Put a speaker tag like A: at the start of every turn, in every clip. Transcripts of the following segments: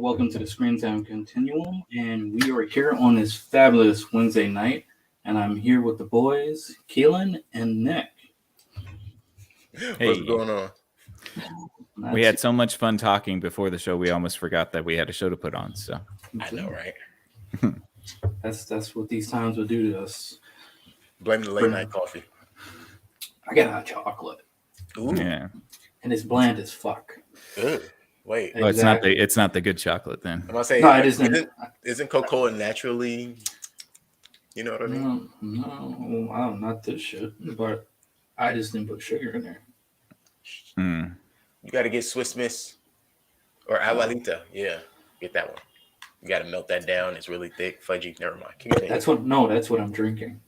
A: welcome to the Screen Time Continuum. And we are here on this fabulous Wednesday night. And I'm here with the boys, Keelan and Nick.
B: What's going on?
C: We had so much fun talking before the show, we almost forgot that we had a show to put on. So
B: I know, right?
A: That's what these times will do to us.
B: Blame the late night coffee.
A: I got hot chocolate.
B: Ooh.
C: yeah,
A: And it's bland as fuck.
B: Ugh. Wait.
C: well, it's not the good chocolate then.
B: I'm gonna say
A: No, it isn't.
B: Isn't cocoa naturally? You know what I mean?
A: No, not this shit. But I just didn't put sugar in there.
C: Mm.
B: You got to get Swiss Miss or Abuelita. Yeah, get that one. You got to melt that down. It's really thick, fudgy. Never mind. Continue.
A: That's what I'm drinking.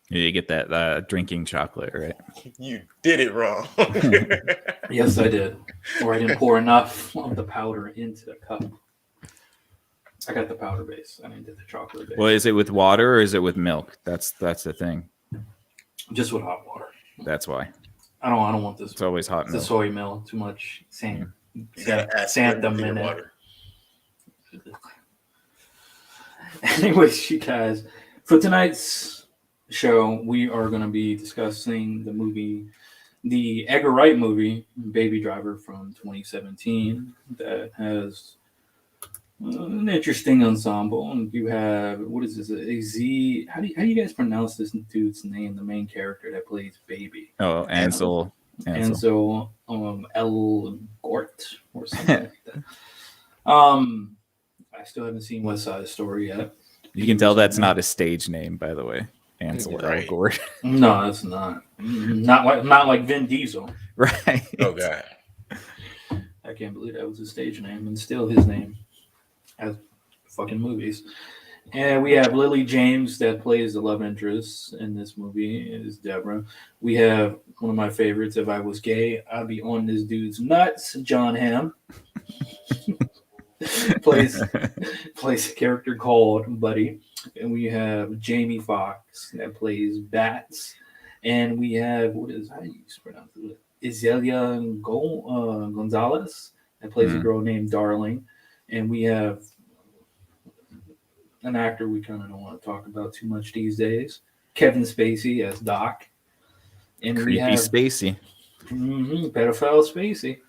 C: You get that drinking chocolate, right?
B: You did it wrong.
A: Yes, I did. Or I didn't pour enough of the powder into the cup. I got the powder base. I didn't get the chocolate base.
C: Well, is it with water or is it with milk? That's the thing.
A: Just with hot water.
C: That's why.
A: I don't want this.
C: It's always hot
A: The
C: milk.
A: soy milk, too much
B: You gotta add
A: xanthan
B: your
A: in it.
B: water.
A: Anyways, you guys, for tonight's show, we are going to be discussing the movie, the Edgar Wright movie, Baby Driver from 2017, that has an interesting ensemble. And you have, what is this, a Z? How do you guys pronounce this dude's name, the main character that plays Baby?
C: Oh, Ansel.
A: Ansel L. Gort or something like that. I still haven't seen West Side Story yet.
C: You can tell that's not a stage name, by the way. Ansel
B: Right.
C: Elgort.
A: No, it's not. Not like Vin Diesel.
C: Right.
B: Oh God.
A: I can't believe that was his stage name and still his name as fucking movies. And we have Lily James that plays the love interest in this movie is Deborah. We have one of my favorites. If I was gay, I'd be on this dude's nuts. John Hamm plays a character called Buddy. And we have Jamie Foxx that plays Bats. And we have, how do you pronounce it? Izelia Gonzalez that plays a girl named Darling. And we have an actor we kind of don't want to talk about too much these days, Kevin Spacey as Doc. And
C: Creepy
A: we have
C: Spacey.
A: pedophile Spacey.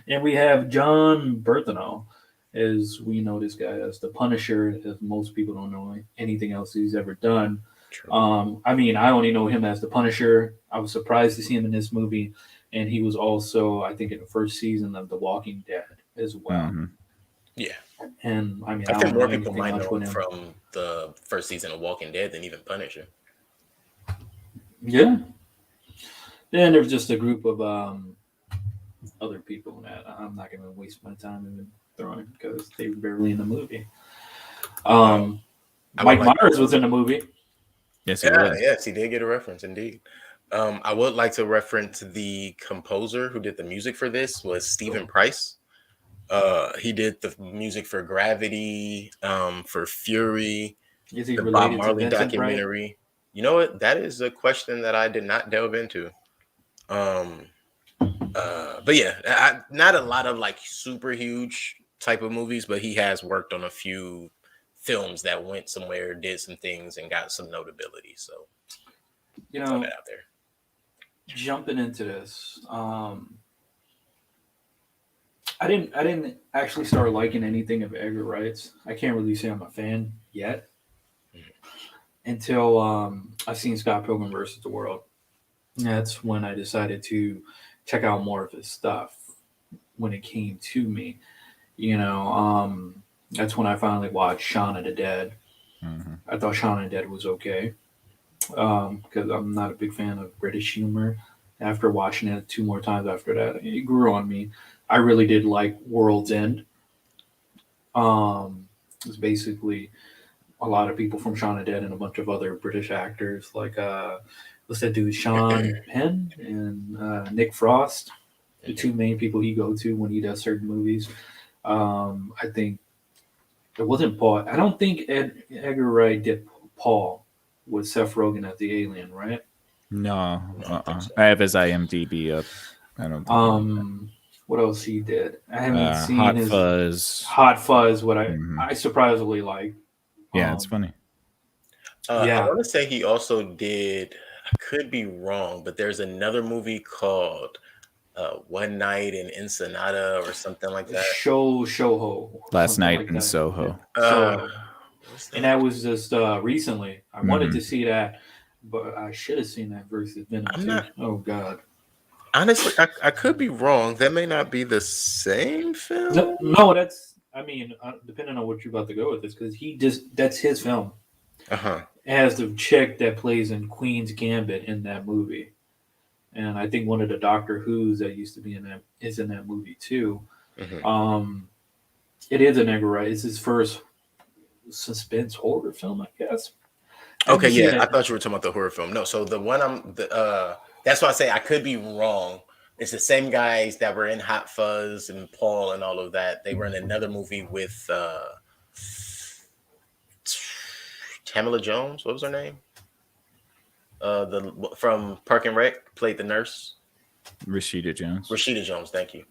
A: And we have John Bertono, as we know this guy as the Punisher, as most people don't know anything else he's ever done.
B: True.
A: I only know him as the Punisher. I was surprised to see him in this movie, and he was also, I think, in the first season of The Walking Dead as well.
C: Mm-hmm.
B: Yeah.
A: And I
B: I think
A: don't
B: more
A: know
B: people
A: anything
B: might
A: much
B: know
A: with
B: him
A: him.
B: from the first season of Walking Dead than even Punisher.
A: Yeah. Then there's just a group of other people that I'm not going to waste my time even throwing because they were barely in the movie. Mike Myers was in the movie.
C: Yes, it was.
B: Yes, he did get a reference, indeed. I would like to reference the composer who did the music for this was Stephen Price. He did the music for Gravity, for Fury,
A: Is he
B: the
A: related
B: Bob
A: to
B: Marley
A: Vincent Price?
B: documentary. You know what? That is a question that I did not delve into. But yeah, not a lot of like super huge type of movies, but he has worked on a few films that went somewhere, did some things, and got some notability. So, throw that out there.
A: Jumping into this, I didn't actually start liking anything of Edgar Wright's. I can't really say I'm a fan yet until I've seen Scott Pilgrim vs. the World. That's when I decided to check out more of his stuff when it came to me. That's when I finally watched Shaun of the Dead.
C: Mm-hmm.
A: I thought Shaun of the Dead was okay because I'm not a big fan of British humor. After watching it 2 more times after that, it grew on me. I really did like World's End. It's basically a lot of people from Shaun of the Dead and a bunch of other British actors like what's that dude, Sean Penn and Nick Frost, the 2 main people he go to when he does certain movies. I think it wasn't Paul. I don't think Edgar Wright did Paul with Seth Rogen as the alien, right?
C: No.
B: I don't think so.
C: I have his IMDb up. I don't think
A: what else he did. I haven't seen
C: Hot
A: his
C: Fuzz.
A: Hot Fuzz. What
C: Mhm.
A: I surprisingly like.
C: Yeah, it's funny.
B: I want to say he also did. I could be wrong, but there's another movie called One Night in Ensenada or something like that.
A: Soho.
C: Last
A: something
C: Night
A: like
C: in
A: that.
C: Soho.
A: Soho.
B: What's
A: And that was just recently. I wanted
C: Mhm.
A: to see that, but I should have seen that versus Venom
B: I'm
A: too.
B: not-
A: Oh God.
B: Honestly, I could be wrong. That may not be the same film.
A: No, that's. I mean, depending on what you're about to go with this, because that's his film.
B: Uh-huh.
A: It has the chick that plays in Queen's Gambit in that movie, and I think one of the Doctor Who's that used to be in that is in that movie too.
B: Mhm.
A: It is an Edgar Wright. It's his first suspense horror film, I guess.
B: Okay, yeah, I thought you were talking about the horror film. No, so the one that's why I say I could be wrong. It's the same guys that were in Hot Fuzz and Paul and all of that. They were in another movie with Tamala Jones. What was her name? The from Park and Rec played the nurse.
C: Rashida Jones.
B: Rashida Jones, thank you.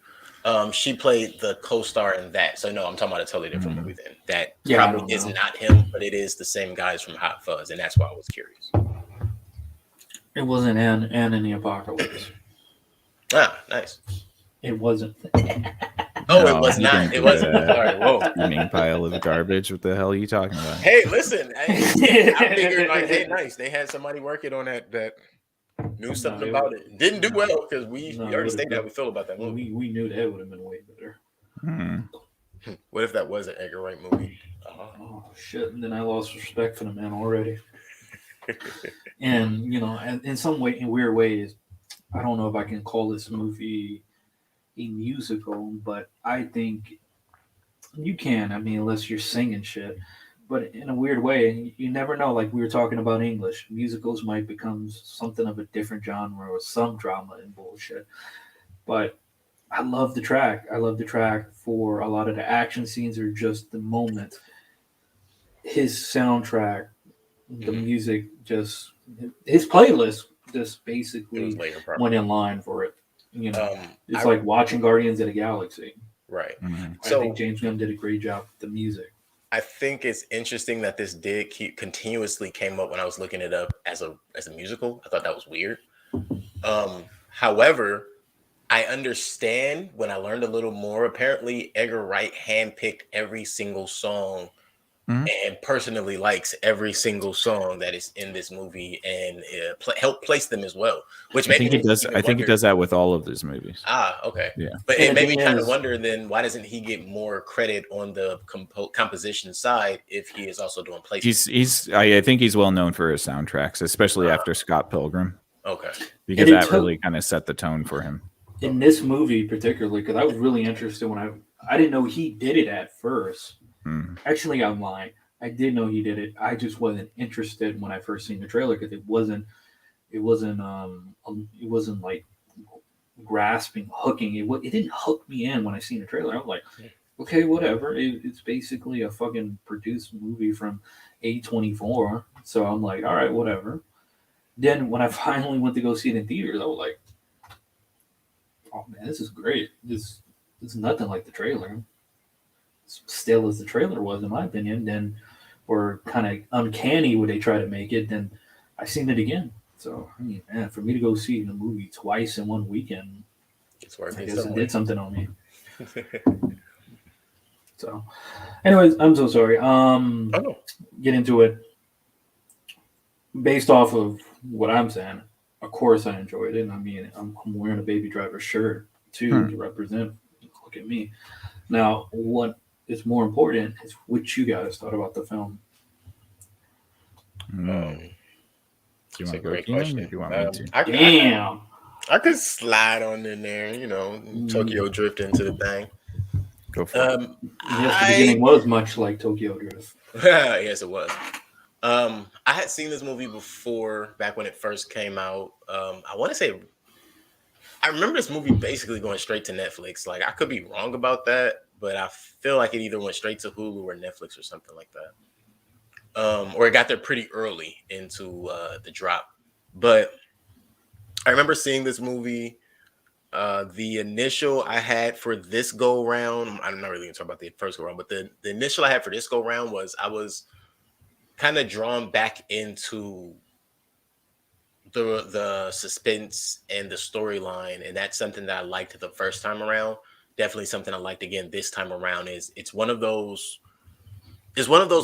B: She played the co-star in that. So no, I'm talking about a totally different movie then. That probably is not him, but it is the same guys from Hot Fuzz, and that's why I was curious.
A: It wasn't Anne in the Apocalypse.
B: Ah, nice.
A: It wasn't.
B: Oh, it was not. It wasn't. Sorry, whoa.
C: Steaming pile of garbage. What the hell are you talking about?
B: Hey, listen. I figured like, hey, nice. They had somebody working on that knew something about it. Didn't do well because we already stated how we feel about that movie.
A: We knew that would have been way better.
B: What if that was an Edgar Wright movie?
A: Oh shit! And then I lost respect for the man already. And in some weird ways, I don't know if I can call this movie a musical, but I think you can. I mean, unless you're singing shit. But in a weird way, you never know. Like we were talking about English, musicals might become something of a different genre or some drama and bullshit. But I love the track. I love the track for a lot of the action scenes or just the moment. His soundtrack, the music, just his playlist just basically went in line for it. It's like watching Guardians of the Galaxy.
B: Right.
A: So I think James Gunn did a great job with the music.
B: I think it's interesting that this did continuously came up when I was looking it up as a musical. I thought that was weird. However, I understand when I learned a little more. Apparently, Edgar Wright handpicked every single song and personally likes every single song that is in this movie and help place them as well. Which
C: I think he does. I think he does that with all of his movies.
B: Okay.
C: Yeah,
B: but it made me kind of wonder. Then why doesn't he get more credit on the composition side if he is also doing placement?
C: I think he's well known for his soundtracks, especially after Scott Pilgrim.
B: Okay,
C: because that really kind of set the tone for him.
A: In this movie particularly, because I was really interested when I didn't know he did it at first. Actually, I'm lying. I did know he did it. I just wasn't interested when I first seen the trailer because it wasn't like grasping, hooking. It didn't hook me in when I seen the trailer. I was like, okay, whatever. It's basically a fucking produced movie from A24. So I'm like, all right, whatever. Then when I finally went to go see it in theaters, I was like, oh man, this is great. This is nothing like the trailer. Still as the trailer was, in my opinion, then or kind of uncanny when they try to make it, then I've seen it again. So I mean, man, for me to go see the movie twice in one weekend, I guess it did something on me. So, anyways, I'm so sorry. Get into it. Based off of what I'm saying, of course I enjoyed it. I mean, I'm wearing a Baby Driver shirt too to represent. Look at me. Now, what is more important is what you guys thought about the film.
C: Do you want to go, Keenan, or do you want me
A: to?
B: I could slide on in there, Tokyo Drift into the thing.
C: Go for it.
A: Yes, the beginning was much like Tokyo Drift.
B: Yes, it was. I had seen this movie before, back when it first came out. I want to say, I remember this movie basically going straight to Netflix. Like, I could be wrong about that, but I feel like it either went straight to Hulu or Netflix or something like that. Or it got there pretty early into the drop. But I remember seeing this movie. The initial I had for this go round, I'm not really gonna talk about the first go round, but the initial I had for this go round was I was kind of drawn back into the suspense and the storyline, and that's something that I liked the first time around. Definitely something I liked again this time around. Is it's one of those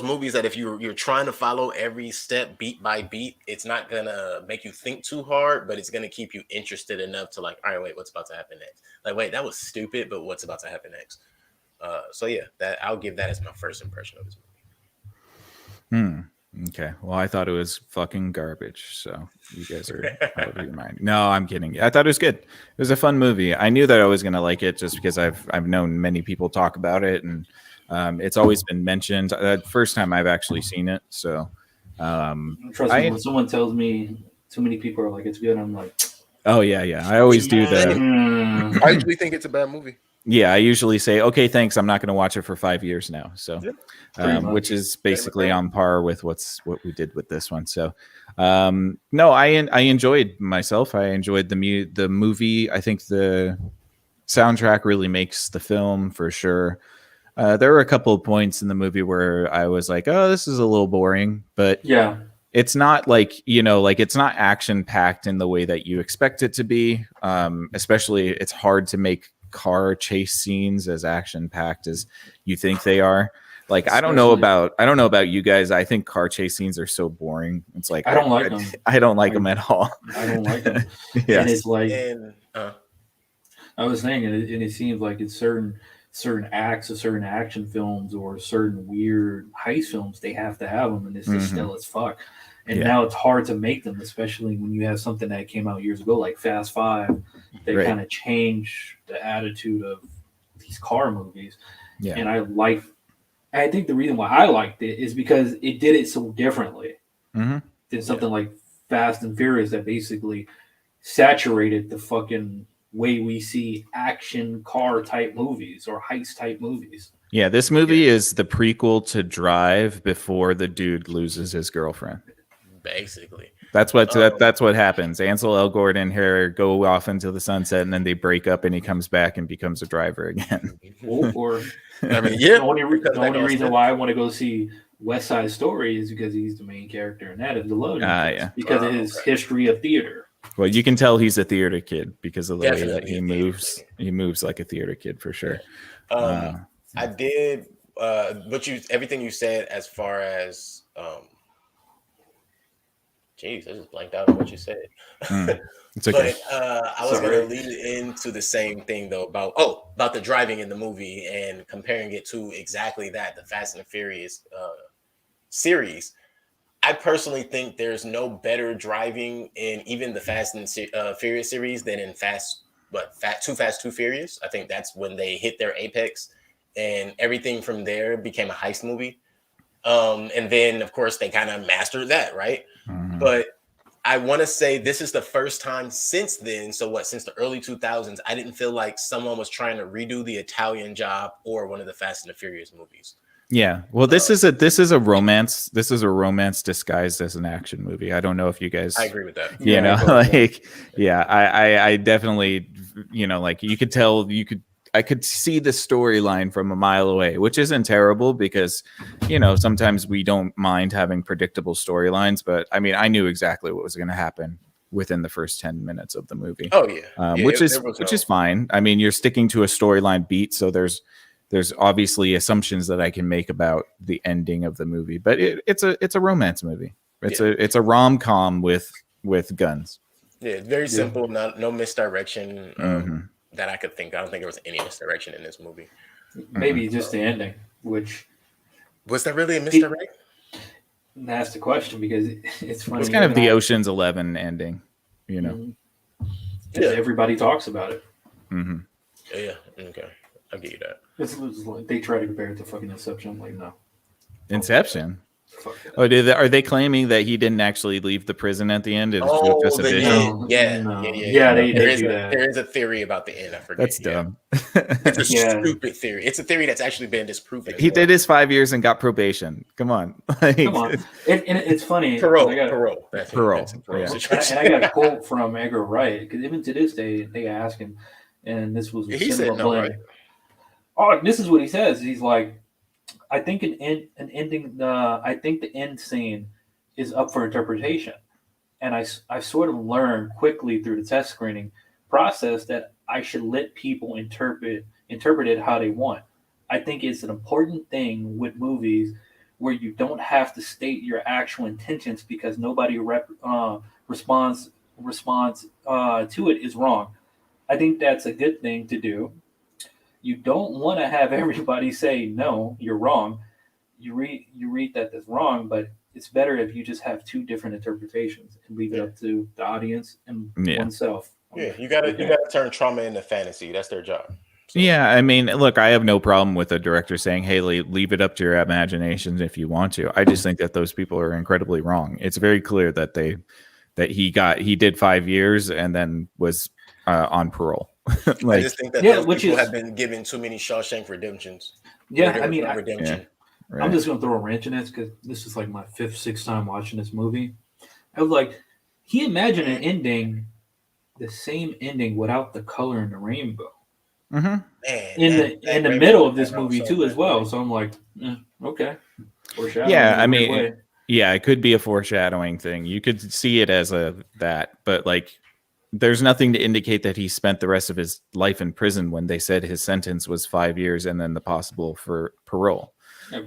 B: movies that if you're trying to follow every step beat by beat, it's not gonna make you think too hard, but it's gonna keep you interested enough to like, all right, wait, what's about to happen next? Like, wait, that was stupid, but what's about to happen next? So yeah, that I'll give that as my first impression of this movie.
C: Okay. Well, I thought it was fucking garbage. So you guys are out of your mind. No, I'm kidding. I thought it was good. It was a fun movie. I knew that I was gonna like it just because I've known many people talk about it, and it's always been mentioned. First time I've actually seen it. So
A: trust me, when someone tells me too many people are like it's good, I'm like,
C: oh yeah. I always do that.
B: I usually think it's a bad movie.
C: Yeah, I usually say, okay, thanks. I'm not going to watch it for 5 years now. So, which is basically on par with what we did with this one. So, no, I enjoyed myself. I enjoyed the movie. I think the soundtrack really makes the film for sure. There were a couple of points in the movie where I was like, oh, this is a little boring, but
A: yeah,
C: it's not like, like it's not action packed in the way that you expect it to be. Especially it's hard to make car chase scenes as action packed as you think they are. Like, I don't know about you guys. I think car chase scenes are so boring. It's like,
A: I don't like them.
C: I don't like them at all.
A: I don't like them.
C: Yeah.
A: And it's like, I was saying, and it seems like it's certain acts of certain action films or certain weird heist films, they have to have them, and it's just still as fuck. And now it's hard to make them, especially when you have something that came out years ago, like Fast Five. They kind of change the attitude of these car movies. Yeah. And I think the reason why I liked it is because it did it so differently than something like Fast and Furious that basically saturated the fucking way we see action car type movies or heist type movies.
C: Yeah, this movie is the prequel to Drive before the dude loses his girlfriend.
B: Basically,
C: that's what happens. Ansel Elgort and her go off into the sunset, and then they break up, and he comes back and becomes a driver again.
A: Or I mean, the only reason why I want to go see West Side Story is because he's the main character in that, and the love because of his history of theater.
C: Well, you can tell he's a theater kid because of the way that he moves. He moves like a theater kid for sure.
B: I did, everything you said as far as. Jeez, I just blanked out on what you said.
C: It's okay.
B: But I was going to lead into the same thing though about the driving in the movie and comparing it to exactly that, the Fast and the Furious series. I personally think there's no better driving in even the Fast and Furious series than in Too Fast, Too Furious. I think that's when they hit their apex, and everything from there became a heist movie. And then, of course, they kind of mastered that, right? But I want to say this is the first time since then. So since the early 2000s, I didn't feel like someone was trying to redo the Italian Job or one of the Fast and the Furious movies. Yeah.
C: Well, this is a romance. This is a romance disguised as an action movie. I don't know if you guys.
B: I agree with that.
C: I definitely, like you could tell, I could see the storyline from a mile away, which isn't terrible because, sometimes we don't mind having predictable storylines. But I mean, I knew exactly what was going to happen within the first 10 minutes of the movie.
B: Oh yeah,
C: which is fine. I mean, you're sticking to a storyline beat, so there's obviously assumptions that I can make about the ending of the movie. But it's a romance movie. It's a rom-com with guns.
B: Yeah, very simple. No misdirection. That I could think. I don't think there was any misdirection in this movie.
A: Maybe just the ending, which
B: was that really a misdirect?
A: That's the question because it's funny.
C: It's kind of the Ocean's 11 ending,
A: Everybody talks about it.
B: Yeah. Okay, I'll give you that.
A: It's like they try to compare it to fucking Inception. I'm like, no.
C: Inception. Are they claiming that he didn't actually leave the prison at the end? There is
B: a theory about the end. I forget.
C: That's dumb.
B: It's a stupid theory. It's a theory that's actually been disproven.
C: He did his 5 years and got probation. Come on.
A: Come on. And it's funny.
B: Parole.
A: And I got a quote from Edgar Wright because even to this day, they ask him, and this was a
B: He
A: cinema
B: said no,
A: blend.
B: right?
A: Oh, this is what he says. He's like, I think an ending. I think the end scene is up for interpretation, and I sort of learned quickly through the test screening process that I should let people interpret it how they want. I think it's an important thing with movies where you don't have to state your actual intentions because nobody responds to it is wrong. I think that's a good thing to do. You don't want to have everybody say no, you're wrong. You read that that's wrong, but it's better if you just have two different interpretations and leave it up to the audience and oneself.
B: Yeah, you gotta turn trauma into fantasy. That's their job. So.
C: Yeah, I mean, look, I have no problem with a director saying, "Hey, leave it up to your imaginations if you want to." I just think that those people are incredibly wrong. It's very clear that he did 5 years and then was on parole.
B: I just think that those people have been given too many Shawshank Redemptions.
A: Yeah, I mean,
B: redemption.
C: Right.
A: I'm just gonna throw a wrench in this because this is like my 5th, 6th time watching this movie. I was like, he imagined an ending, the same ending without the color in the rainbow.
C: Mm-hmm.
B: Man,
A: in the middle of this movie too, as well. So I'm like, okay.
C: Yeah, I mean, it could be a foreshadowing thing. You could see it as that, but like, there's nothing to indicate that he spent the rest of his life in prison when they said his sentence was 5 years and then the possible for parole.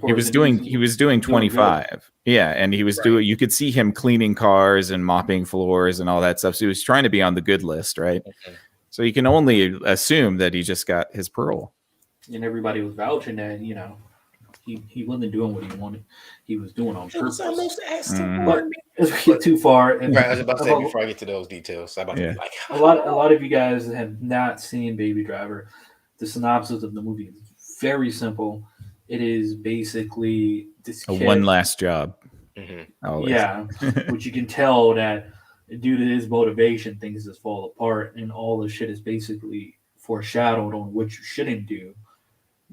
C: He was doing 25. Yeah, and he was doing. You could see him cleaning cars and mopping floors and all that stuff. So he was trying to be on the good list, right? Okay. So you can only assume that he just got his parole.
A: And everybody was vouching that, he wasn't doing what he wanted. He was doing on purpose. But as we get too far,
B: and I was about to say before I get to those details, I'm about to be like,
A: a lot of you guys have not seen Baby Driver. The synopsis of the movie is very simple. It is basically this kid,
C: one last job.
B: Mm-hmm.
A: Yeah, which you can tell that due to his motivation, things just fall apart, and all the shit is basically foreshadowed on what you shouldn't do.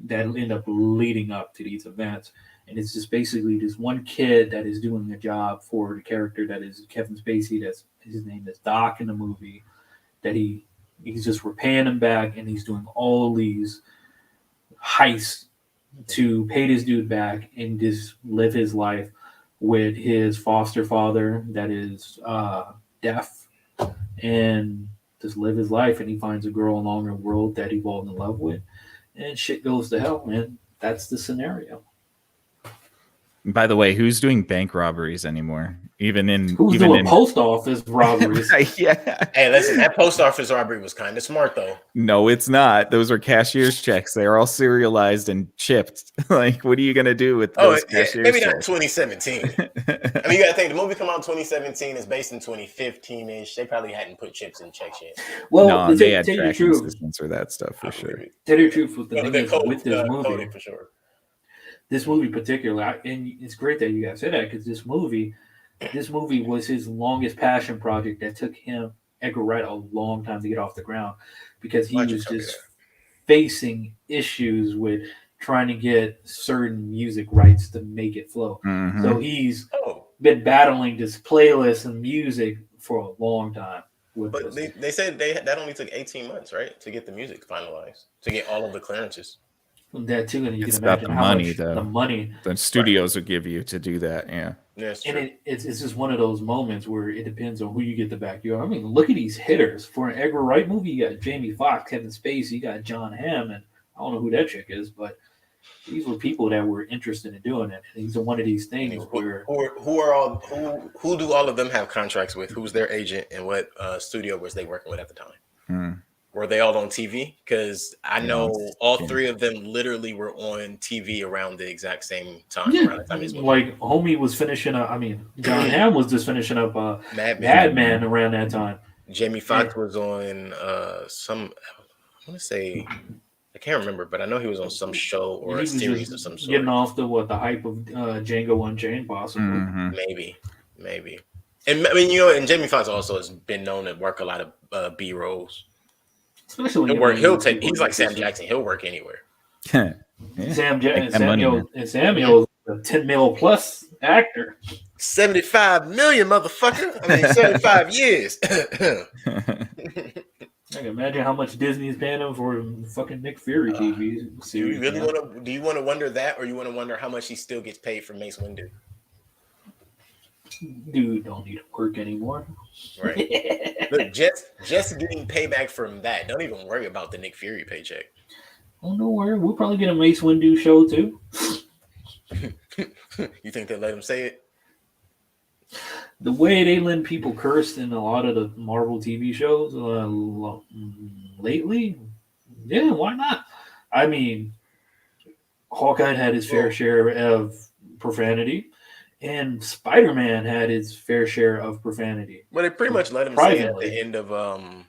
A: That end up leading up to these events, and it's just basically this one kid that is doing a job for the character that is Kevin Spacey. That's his name is Doc in the movie. That he's just repaying him back, and he's doing all these heists to pay this dude back and just live his life with his foster father that is deaf, and just live his life. And he finds a girl along the world that he falls in love with, and shit goes to hell, man. That's the scenario.
C: By the way, who's doing bank robberies anymore? Who's
A: doing post office robberies?
C: Yeah.
B: Hey, listen, that post office robbery was kind of smart, though.
C: No, it's not. Those are cashier's checks. They are all serialized and chipped. Like, what are you gonna do with those cashier's
B: maybe
C: checks?
B: Not 2017. I mean, you gotta think the movie come out in 2017 is based in 2015-ish. They probably hadn't put chips in checks yet.
C: Well, no, they had tracking systems for that stuff for sure.
A: Tell you the truth, with the thing is with this movie,
B: for sure.
A: This movie particularly, and it's great that you guys said that because this movie was his longest passion project that took him, Edgar Wright, a long time to get off the ground because he was just facing issues with trying to get certain music rights to make it flow.
C: Mm-hmm.
A: So he's been battling this playlist and music for a long time.
B: But they said that only took 18 months, right, to get the music finalized, to get all of the clearances.
A: That too, and you
C: it's
A: can
C: about
A: imagine
C: the
A: how
C: money,
A: much
C: though.
A: The money
C: the studios would give you to do that. Yeah,
B: that's
A: true.
B: And
A: it's just one of those moments where it depends on who you get to back you. I mean, look at these hitters for an Edgar Wright movie. You got Jamie Foxx, Kevin Spacey, you got John Hamm, and I don't know who that chick is, but these were people that were interested in doing it. And these are one of these things where
B: who do all of them have contracts with? Who's their agent, and what studio was they working with at the time? Were they all on TV? Because I know all three of them literally were on TV around the exact same time.
A: Yeah, like homie was finishing up. I mean, John Hamm was just finishing up Mad Men around that time.
B: Jamie Foxx was on some. I want to say I can't remember, but I know he was on some show or a series of some sort.
A: Getting off the hype of Django Unchained, possibly.
C: Mm-hmm.
B: Maybe. And I mean, and Jamie Foxx also has been known to work a lot of B rolls.
A: Especially
B: he's like Sam Jackson. He'll work anywhere.
C: Yeah.
A: Samuel's a 10 mil plus actor.
B: 75 million, motherfucker. I mean, 75 years.
A: I can imagine how much Disney's paying him for fucking Nick Fury TV
B: Do
A: series.
B: you really want to? Do you want to wonder that, or you want to wonder how much he still gets paid for Mace Windu?
A: Dude don't need to work anymore.
B: Right. Look, just getting payback from that. Don't even worry about the Nick Fury paycheck.
A: Oh no worry, we'll probably get a Mace Windu show too.
B: You think they let him say it?
A: The way they let people curse in a lot of the Marvel TV shows lately, yeah, why not? I mean, Hawkeye had his fair share of profanity, and Spider-Man had his fair share of profanity.
B: Well, they pretty much let him say it at the end of
C: Well,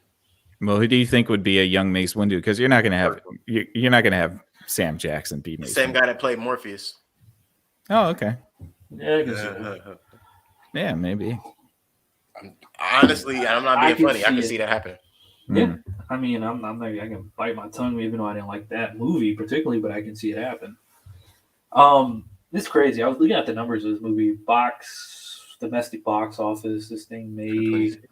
C: who do you think would be a young Mace Windu? Because you're not gonna have Sam Jackson be Mace.
B: Same guy that played Morpheus.
C: Oh, okay.
A: Yeah, I guess so.
C: Yeah, maybe.
B: Honestly, I'm not being funny. I can see that happening.
A: Yeah, I mean, I'm not. I can bite my tongue, even though I didn't like that movie particularly, but I can see it happen. It's crazy. I was looking at the numbers of this movie. Domestic box office. This thing made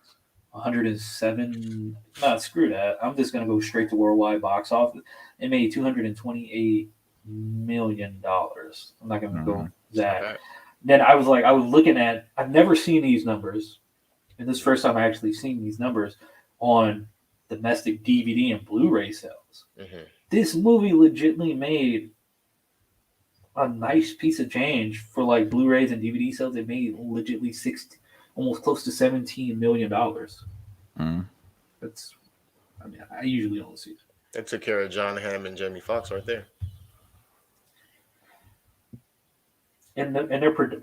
A: 107. No, screw that. I'm just gonna go straight to worldwide box office. It made $228 million. I'm not gonna go that.
B: Okay.
A: Then I was looking at. I've never seen these numbers, and this is the first time I actually seen these numbers on domestic DVD and Blu-ray sales.
B: Mm-hmm.
A: This movie legitimately made a nice piece of change for like Blu-rays and DVD sales. It made legitimately almost close to $17 million. That's, I mean, I usually don't see it.
B: That took care of John Hamm and Jamie Foxx right there.
A: And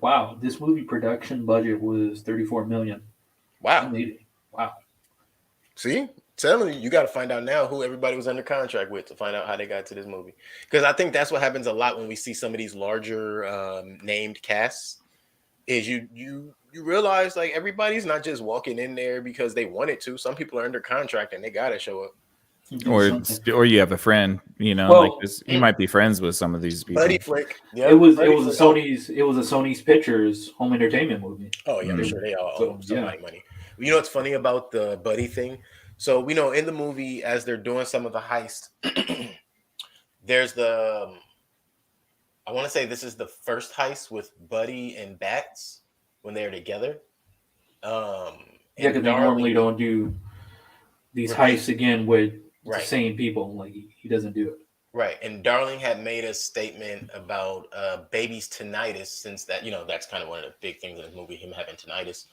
A: wow, this movie production budget was $34 million.
B: Wow.
A: Wow.
B: See, telling you got to find out now who everybody was under contract with to find out how they got to this movie. Because I think that's what happens a lot when we see some of these larger named casts. Is you realize like everybody's not just walking in there because they wanted to. Some people are under contract and they got to show up.
C: Or you have a friend, like this, you might be friends with some of these people.
B: Buddy flick.
A: Yeah, it was a Sony's Pictures home entertainment movie.
B: Oh yeah, I'm sure they all owe somebody money. You know what's funny about the buddy thing? So we know in the movie as they're doing some of the heist, there's I want to say this is the first heist with Buddy and Bats when they're together.
A: Because they normally don't do these heists again with the same people. Like he doesn't do it.
B: Right. And Darling had made a statement about baby's tinnitus, since that, that's kind of one of the big things in this movie, him having tinnitus.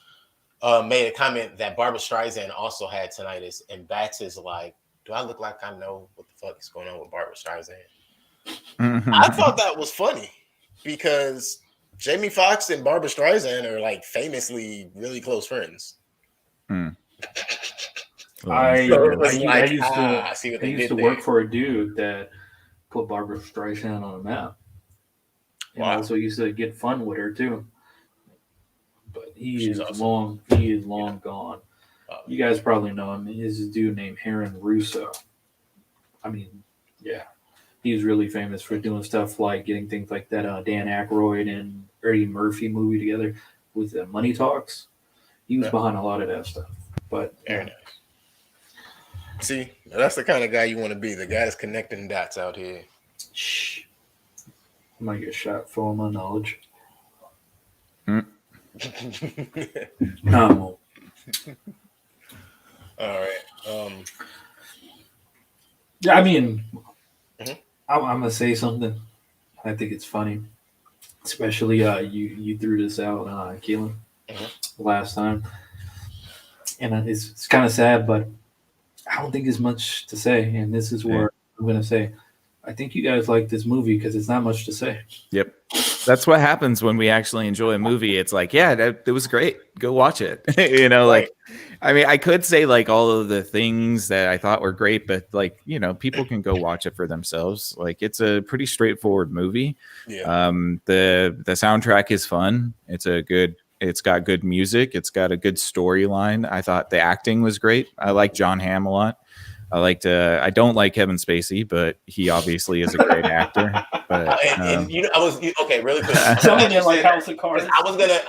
B: Made a comment that Barbra Streisand also had tinnitus, and Bats is like, do I look like I know what the fuck is going on with Barbra Streisand? Mm-hmm. I thought that was funny because Jamie Foxx and Barbra Streisand are like famously really close friends.
A: I used to work for a dude that put Barbra Streisand on a map. And also used to get fun with her too. But he is long gone. You guys probably know him. He's a dude named Aaron Russo. I mean, yeah. He's really famous for doing stuff like getting things like that Dan Aykroyd and Eddie Murphy movie together with Money Talks. He was behind a lot of that stuff. But
B: very nice. See, that's the kind of guy you want to be. The guy that's connecting dots out here.
A: Shh. I might get shot for all my knowledge.
B: No. All right.
A: Yeah, I mean, I'm gonna say something. I think it's funny, especially you threw this out, Keelan, last time, and it's kind of sad, but I don't think there's much to say, and this is where I'm gonna say, I think you guys like this movie because it's not much to say.
C: Yep. That's what happens when we actually enjoy a movie. It's like, yeah, it was great. Go watch it. Like, I mean, I could say like all of the things that I thought were great, but like, people can go watch it for themselves. Like, it's a pretty straightforward movie. Yeah. The soundtrack is fun. It's got good music. It's got a good storyline. I thought the acting was great. I like John Hamm a lot. I don't like Kevin Spacey, but he obviously is a great actor. But
B: I was okay. Really quick.
A: Someone didn't like House of Cards.
B: I was gonna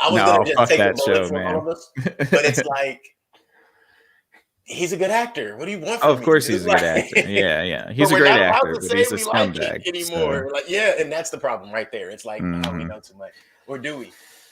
B: just take the bullet from all of us, but it's like He's a good actor. What do you want
C: Oh,
B: from
C: of
B: me?
C: course
B: It's
C: he's a good
B: like-
C: actor. Yeah.
B: But
C: He's a
B: we're
C: great
B: not allowed
C: actor,
B: to
C: but
B: say
C: he's a
B: we like
C: scumbag.
B: it anymore.
C: So.
B: Like, yeah, and that's the problem right there. It's like, oh, we
C: Mhm.
B: know too much. Or do we?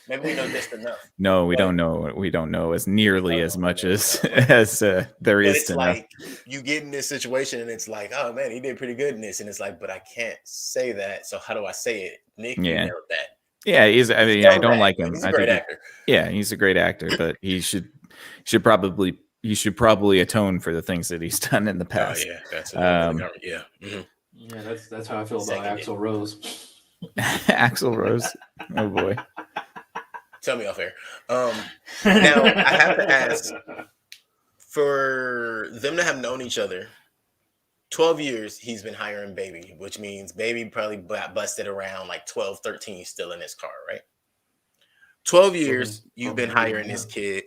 B: Maybe we know just enough.
C: No, we
B: But-
C: don't know. We don't know as nearly as much as there
B: But
C: is
B: it's
C: to know.
B: like you get in this situation and it's like, oh man, he did pretty good in this. And it's like, but I can't say that. So how do I say it? Nick, you
C: Yeah.
B: nailed that.
C: Yeah, I mean, I don't like him.
B: He's a
C: I
B: great
C: think
B: actor.
C: yeah, he's a great actor, but he should probably atone for the things that he's done in the
B: Oh
C: past.
B: yeah, that's yeah. Mhm.
A: Yeah, that's how I feel
B: Second
A: about
B: it.
A: Axl Rose.
C: Axl Rose. Oh boy.
B: Tell me off air. Now I have to ask, for them to have known each other 12 years, he's been hiring Baby, which means Baby probably got busted around like 12, 13, still in his car, right? 12 years, you've been hiring this kid,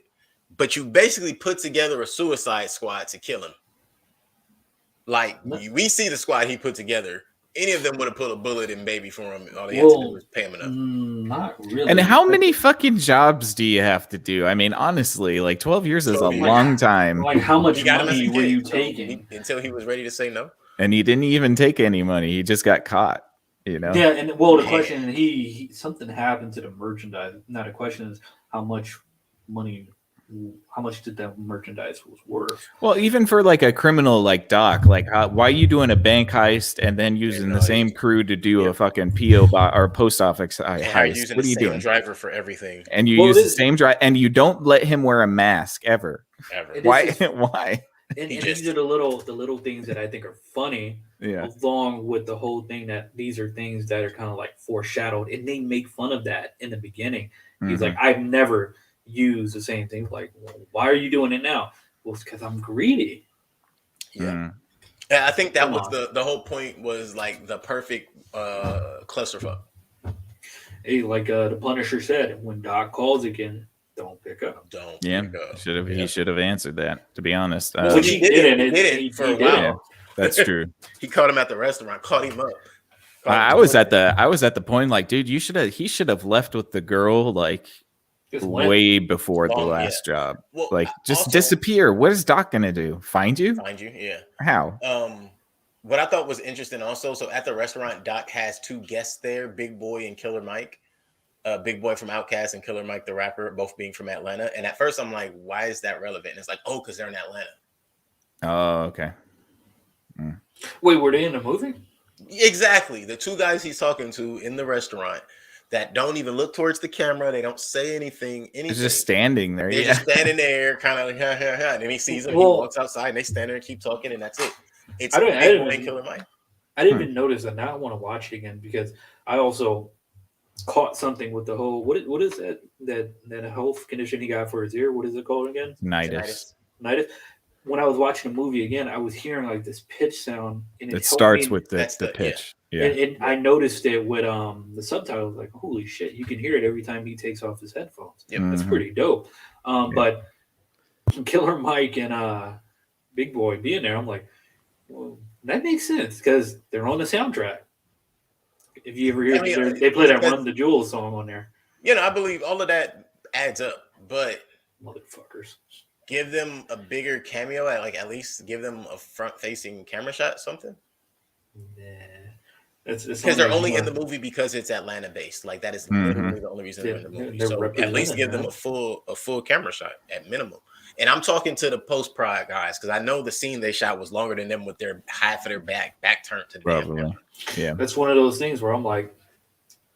B: but you basically put together a suicide squad to kill him. Like, we see the squad he put together. Any of them would have put a bullet in Baby for him. All they had to do was pay him enough.
A: Not really.
C: And how many fucking jobs do you have to do? I mean, honestly, like 12 years is a long time.
A: Like, how much
B: You got him as
A: money
B: a
A: were
B: kid,
A: you
B: so
A: taking?
B: until he was ready to say no?
C: And he didn't even take any money. He just got caught, you know?
A: Yeah, and well, the question, he something happened to the merchandise. Now the question is, how much did that merchandise was worth?
C: Well, even for like a criminal like Doc, like why are you doing a bank heist and then using the same crew to do a fucking PO or post office heist? What are you doing?
B: Driver for everything,
C: and you use the same driver, and you don't let him wear a mask ever. Why? Why?
A: And these are the little things that I think are funny.
C: Yeah.
A: Along with the whole thing that these are things that are kind of like foreshadowed, and they make fun of that in the beginning. He's like, I've never used the same thing. Like, well, why are you doing it now? Well, it's because I'm greedy.
B: Yeah. I think that was the whole point, was like the perfect clusterfuck.
A: Hey, like the Punisher said, when Doc calls again, don't pick up.
B: Don't.
C: Yeah.
B: Pick up.
C: He should have answered that, to be honest.
B: Which he didn't. He for a while.
C: Yeah, that's true.
B: He caught him at the restaurant, caught him up.
C: I was at the point like, dude, he should have left with the girl like way before the last job. Well, like, just also disappear. What is Doc gonna do? Find you?
B: Yeah.
C: How?
B: What I thought was interesting also, so at the restaurant, Doc has two guests there, Big Boy and Killer Mike. Big Boy from Outkast and Killer Mike the rapper, both being from Atlanta. And at first I'm like, why is that relevant? And it's like, oh, because they're in Atlanta.
C: Oh, okay.
A: Wait, were they in the movie?
B: Exactly. The two guys he's talking to in the restaurant that don't even look towards the camera. They don't say anything.
C: They're just standing there.
B: They're just standing there, kind of like, and then he sees them. He walks outside, and they stand there and keep talking, and that's it. It's Big Boy and Killer Mike.
A: I didn't even notice that. Now I want to watch it again because I also caught something with the whole what is that health condition he got for his ear? What is it called again?
C: Tinnitus.
A: When I was watching the movie again, I was hearing like this pitch sound, and
C: it starts with the pitch. Yeah.
A: And I noticed it with the subtitles. Like, holy shit, you can hear it every time he takes off his headphones. Yeah, that's pretty dope. But Killer Mike and Big Boy being there, I'm like, well, that makes sense because they're on the soundtrack. If you ever hear, they play that "Run the Jewels" song on there.
B: You know, I believe all of that adds up, but
A: motherfuckers,
B: give them a bigger cameo. At least give them a front-facing camera shot, something.
A: Nah, it's
B: because they're only in the movie because it's Atlanta-based. Like that is literally the only reason they're in the movie. So at least give them a full camera shot at minimum. And I'm talking to the post-prod guys because I know the scene they shot was longer than them with their half of their back turned to the camera.
C: Yeah,
A: that's one of those things where I'm like,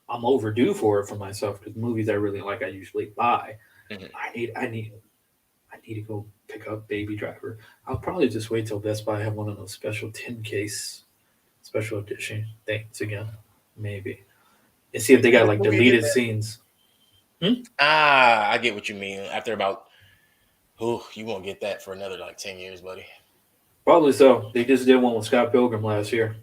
A: I'm overdue for it for myself because movies I really like I usually buy. I need to go pick up Baby Driver. I'll probably just wait till Best Buy have one of those special 10-case special edition things again, maybe, and see if they got like deleted scenes.
B: I get what you mean. After about. Oh, you won't get that for another 10 years, buddy.
A: Probably so. They just did one with Scott Pilgrim last year.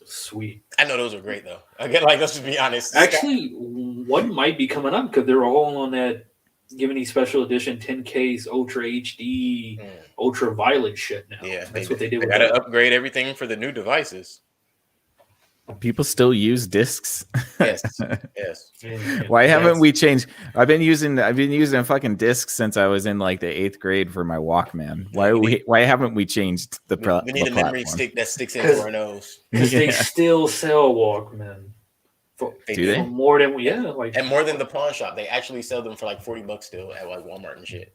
A: Sweet.
B: I know those are great though. Let's just be honest.
A: Actually, one might be coming up because they're all on that giving these special edition 10Ks Ultra HD, Ultra Violet shit now.
B: Yeah,
A: that's what they did.
B: They got to upgrade everything for the new devices.
C: People still use discs.
B: Yes.
C: Why haven't we changed? I've been using a fucking disc since I was in like the 8th grade for my Walkman. Why haven't we changed the
B: We need a memory stick that sticks into our nose.
A: Because they still sell Walkman.
C: Do they?
A: More than
B: and more than the pawn shop. They actually sell them for like $40 still at like Walmart and shit.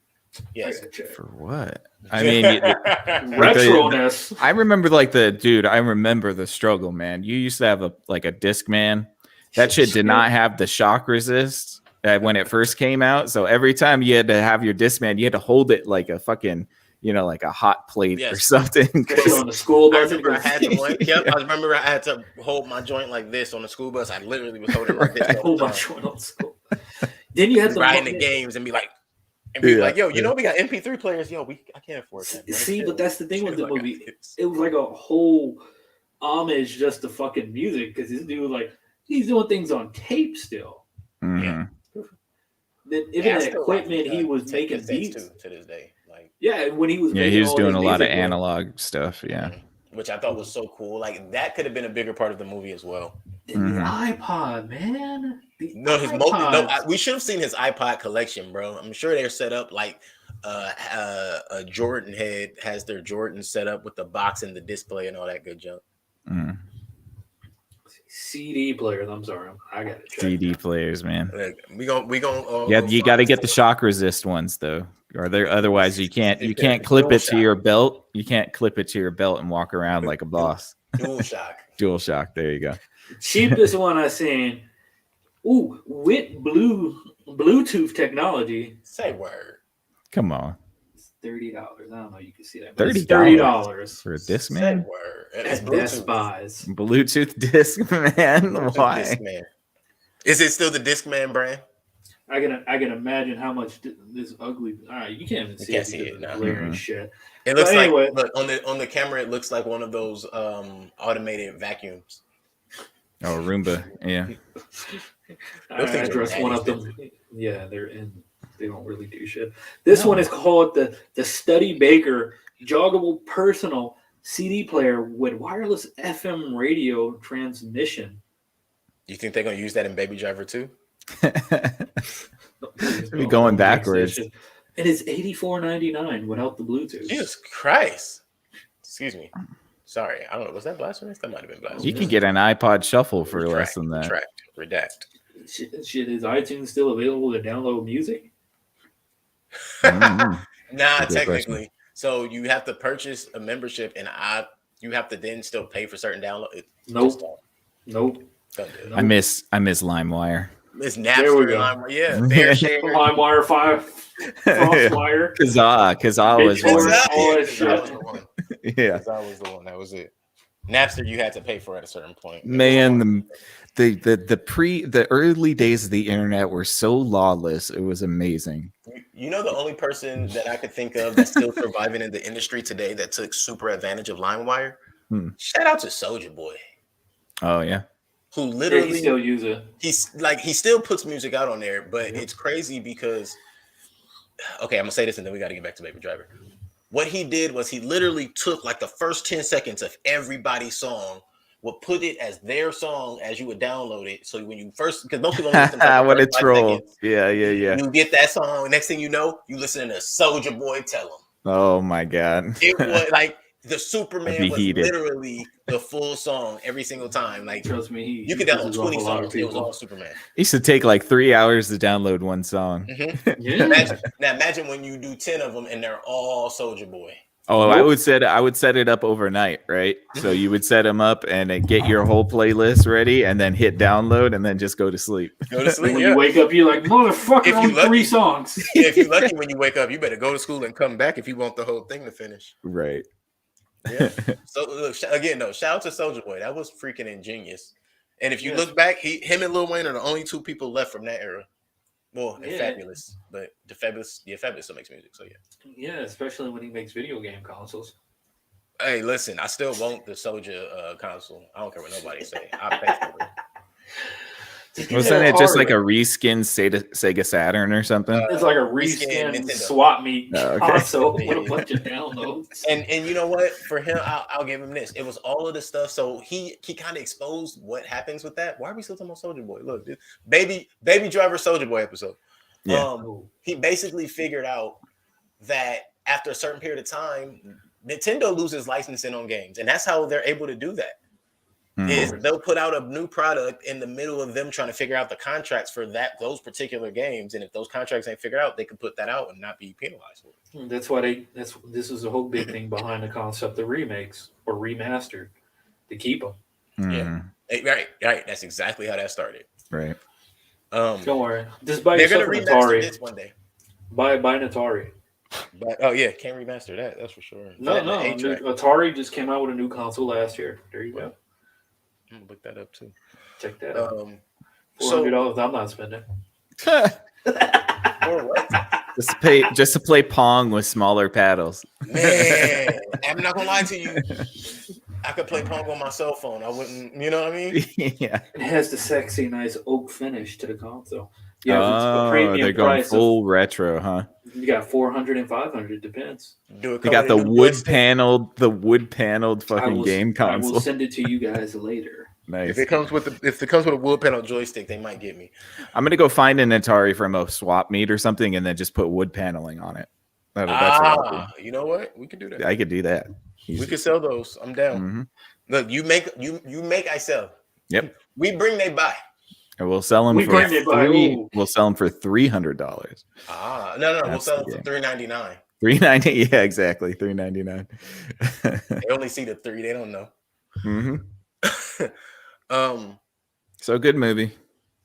B: Yes.
C: For what? I mean,
A: retroness.
C: I remember I remember the struggle, man. You used to have a Discman. That shit did not have the shock resist when it first came out. So every time you had to have your Discman, you had to hold it like a fucking, like a hot plate or something.
A: On the school bus.
B: I remember I remember I had to hold my joint like this on the school bus. I literally was holding it like this.
A: Hold my joint on the school. Then you had to
B: ride in the games and be like, yo, we got MP3 players. Yo, I can't afford that. Man.
A: See, but that's the thing with the movie. It was like a whole homage just to fucking music because this dude he's doing things on tape still.
C: Mm-hmm.
A: Yeah. Even the equipment he was making beats
B: to this day.
A: When he was
C: he was doing a lot of analog stuff. Yeah.
B: Which I thought was so cool. Like that could have been a bigger part of the movie as well.
A: The iPod, man.
B: We should have seen his iPod collection, bro. I'm sure they're set up like a Jordan head has their Jordan set up with the box and the display and all that good junk.
C: Mm.
A: CD players. I'm sorry, I got it.
C: CD players, man.
B: We gonna.
C: You got to get the shock resist ones though, or otherwise you can't clip it to your belt. You can't clip it to your belt and walk around like a boss. Dual shock. There you go.
A: Cheapest one I seen. Ooh, with Bluetooth technology.
B: Say word.
C: Come on.
A: It's $30. I don't know. You can see that.
C: $30 for a disc, man.
B: Say word.
A: At Best Buys.
C: Bluetooth disc, man. Why?
B: Discman. Is it still the Discman brand?
A: I can imagine how much this ugly. All right, you can't even see it. Glare and shit.
B: It looks like on the camera. It looks like one of those automated vacuums.
C: Oh, Roomba. Yeah.
A: I dressed one of them. Yeah, they don't really do shit. This one is called the Study Baker Joggable Personal CD Player with Wireless FM Radio Transmission.
B: You think they're gonna use that in Baby Driver too?
C: Be going backwards.
A: It is $84.99 without the Bluetooth.
B: Jesus Christ! Excuse me. Sorry, I don't know. Was that blasphemous? That might have been blasphemous.
C: You can get an iPod Shuffle for less than that.
B: Redact.
A: Shit, is iTunes still available to download music?
B: Nah, technically. So you have to purchase a membership, and you have to then still pay for certain downloads.
A: Nope.
C: I miss LimeWire.
B: It's Napster. LimeWire. Yeah,
A: LimeWire 5. Crosswire.
C: Kazaa was one.
B: Yeah, Kazaa was the one. That was it. Napster you had to pay for at a certain point.
C: Man, the early days of the internet were so lawless. It was amazing.
B: You know, the only person that I could think of that's still surviving in the industry today that took super advantage of LimeWire. Shout out to Soulja Boy.
C: Oh yeah.
B: Who literally
A: still use it.
B: He still puts music out on there, but it's crazy because I'm gonna say this and then we gotta get back to Baby Driver. What he did was he literally took like the first 10 seconds of everybody's song, would put it as their song as you would download it. So when you first, because most people listen to
C: when it's rolled. Yeah.
B: You get that song. Next thing you know, you listen to Soulja Boy Tell 'Em.
C: Oh my God.
B: It was like the Superman was literally the full song every single time. Like,
A: trust me,
B: you could download 20 songs. It was all Superman.
C: It used to take like 3 hours to download one song.
B: Mm-hmm. Yeah. Imagine when you do 10 of them and they're all Soulja Boy.
C: Oh, I would set it up overnight, right? So you would set them up and get your whole playlist ready, and then hit download, and then just go to sleep.
A: When you wake up, you're like, motherfucker, only 3 songs.
B: If you're lucky when you wake up, you better go to school and come back if you want the whole thing to finish.
C: Right.
B: Yeah. So look, again, shout out to Soulja Boy. That was freaking ingenious. And if you look back, him and Lil Wayne are the only 2 people left from that era. Well, and Fabulous, but Fabulous still makes music, so yeah.
A: Yeah, especially when he makes video game consoles.
B: Hey, listen, I still want the Soulja console. I don't care what nobody say. I pay for it.
C: Wasn't it just like a reskinned Sega Saturn or something?
A: It's like a
B: Reskinned
A: reskinned
B: Nintendo.
A: swap meet console
B: Yeah.
A: with a bunch of downloads.
B: And you know what? For him, I'll give him this. It was all of the stuff. So he kind of exposed what happens with that. Why are we still talking about Soldier Boy? Look, dude, baby driver Soldier Boy episode.
C: Yeah.
B: He basically figured out that after a certain period of time, Nintendo loses licensing on games, and that's how they're able to do that. Is they'll put out a new product in the middle of them trying to figure out the contracts for those particular games, and if those contracts ain't figured out, they can put that out and not be penalized for it.
A: That's why this is a whole big thing behind the concept of remakes or remastered to keep them.
B: Yeah, right. That's exactly how that started.
C: Right.
A: Don't worry, just buy
B: They're
A: yourself
B: gonna
A: an
B: remaster
A: Atari.
B: this one day.
A: Buy an Atari.
B: But can't remaster that. That's for sure.
A: No, Atari just came out with a new console last year. There you go.
B: I'm gonna look that up too.
A: Check that out.
B: $400
A: $400 I'm not spending.
B: Or what?
C: Just to play Pong with smaller paddles.
B: Man, I'm not gonna lie to you. I could play Pong on my cell phone. I wouldn't, you know what I mean?
C: Yeah.
A: It has the sexy, nice oak finish to the console.
C: Yeah, they're going full retro, huh?
A: You got 400 and 500, depends.
C: They got the wood paneled fucking game console.
A: I will send it to you guys later.
C: Nice.
B: If it comes with a wood panel joystick, they might get me.
C: I'm gonna go find an Atari from a swap meet or something, and then just put wood paneling on it. That's what I'll do.
B: You know what? We could do that.
C: I could do that. Easy.
B: We could sell those. I'm down.
C: Mm-hmm.
B: Look, you make, I sell.
C: Yep.
B: We bring, they buy.
C: And we'll sell them We'll sell them for $300.
B: No, we'll sell them for $399.
C: $390. Yeah, exactly. $399.
B: They only see the 3. They don't know.
C: Mm-hmm. So good movie.